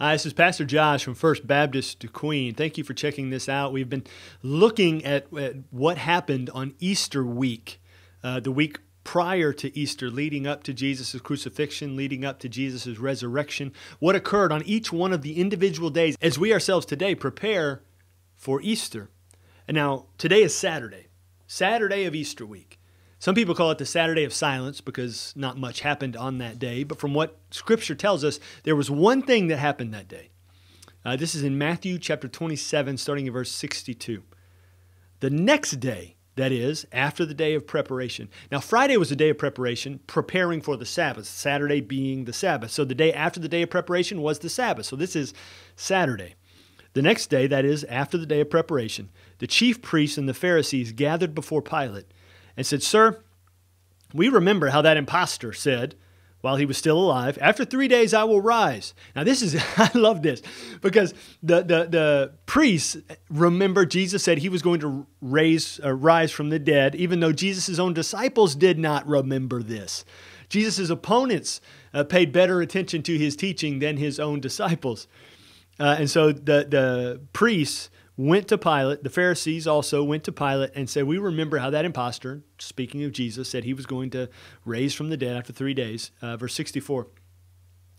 Hi, this is Pastor Josh from First Baptist Queen. Thank you for checking this out. We've been looking at what happened on Easter week, the week prior to Easter, leading up to Jesus' crucifixion, leading up to Jesus' resurrection, what occurred on each one of the individual days as we ourselves today prepare for Easter. And now, today is Saturday of Easter week. Some people call it the Saturday of silence because not much happened on that day. But from what Scripture tells us, there was one thing that happened that day. This is in Matthew chapter 27, starting in verse 62. The next day, that is, after the day of preparation. Now, Friday was the day of preparation, preparing for the Sabbath, Saturday being the Sabbath. So the day after the day of preparation was the Sabbath. So this is Saturday. The next day, that is, after the day of preparation, the chief priests and the Pharisees gathered before Pilate and said, "Sir, we remember how that impostor said, while he was still alive, 'After 3 days I will rise.'" Now this is, I love this, because the priests remember Jesus said he was going to rise from the dead, even though Jesus' own disciples did not remember this. Jesus' opponents paid better attention to his teaching than his own disciples. And so the priests went to Pilate, the Pharisees also went to Pilate and said, "We remember how that impostor," speaking of Jesus, said he was going to raise from the dead after 3 days. Verse 64.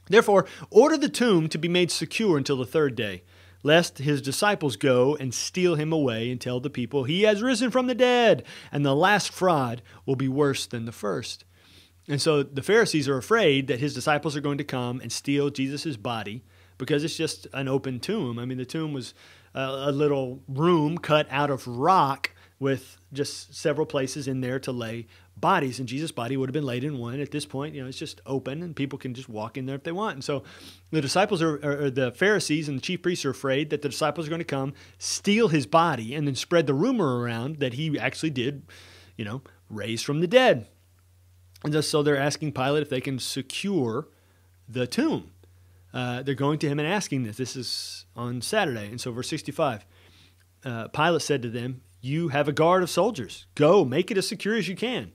"Therefore, order the tomb to be made secure until the third day, lest his disciples go and steal him away and tell the people, 'He has risen from the dead,' and the last fraud will be worse than the first." And so the Pharisees are afraid that his disciples are going to come and steal Jesus' body because it's just an open tomb. I mean, the tomb was a little room cut out of rock with just several places in there to lay bodies. And Jesus' body would have been laid in one. At this point, it's just open and people can just walk in there if they want. And so the disciples or the Pharisees and the chief priests are afraid that the disciples are going to come, steal his body, and then spread the rumor around that he actually did, raise from the dead. And so they're asking Pilate if they can secure the tomb. They're going to him and asking this. This is on Saturday. And so verse 65, Pilate said to them, "You have a guard of soldiers. Go, make it as secure as you can."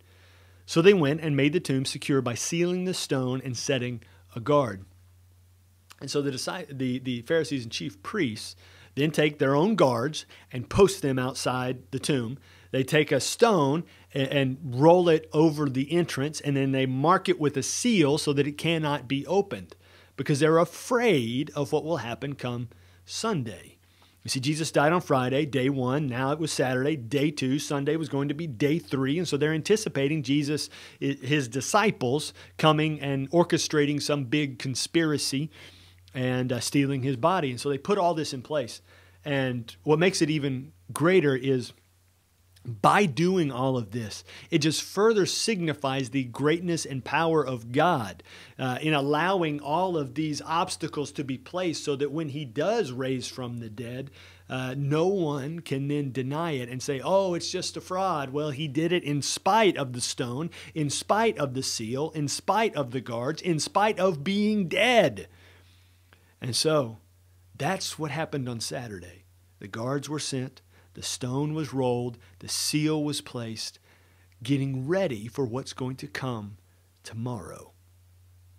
So they went and made the tomb secure by sealing the stone and setting a guard. And so the Pharisees and chief priests then take their own guards and post them outside the tomb. They take a stone and roll it over the entrance, and then they mark it with a seal so that it cannot be opened, because they're afraid of what will happen come Sunday. You see, Jesus died on Friday, day 1. Now it was Saturday, day 2. Sunday was going to be day 3. And so they're anticipating Jesus, his disciples, coming and orchestrating some big conspiracy and stealing his body. And so they put all this in place. And what makes it even greater is, by doing all of this, it just further signifies the greatness and power of God in allowing all of these obstacles to be placed so that when he does raise from the dead, no one can then deny it and say, "Oh, it's just a fraud." Well, he did it in spite of the stone, in spite of the seal, in spite of the guards, in spite of being dead. And so that's what happened on Saturday. The guards were sent. The stone was rolled, the seal was placed, getting ready for what's going to come tomorrow.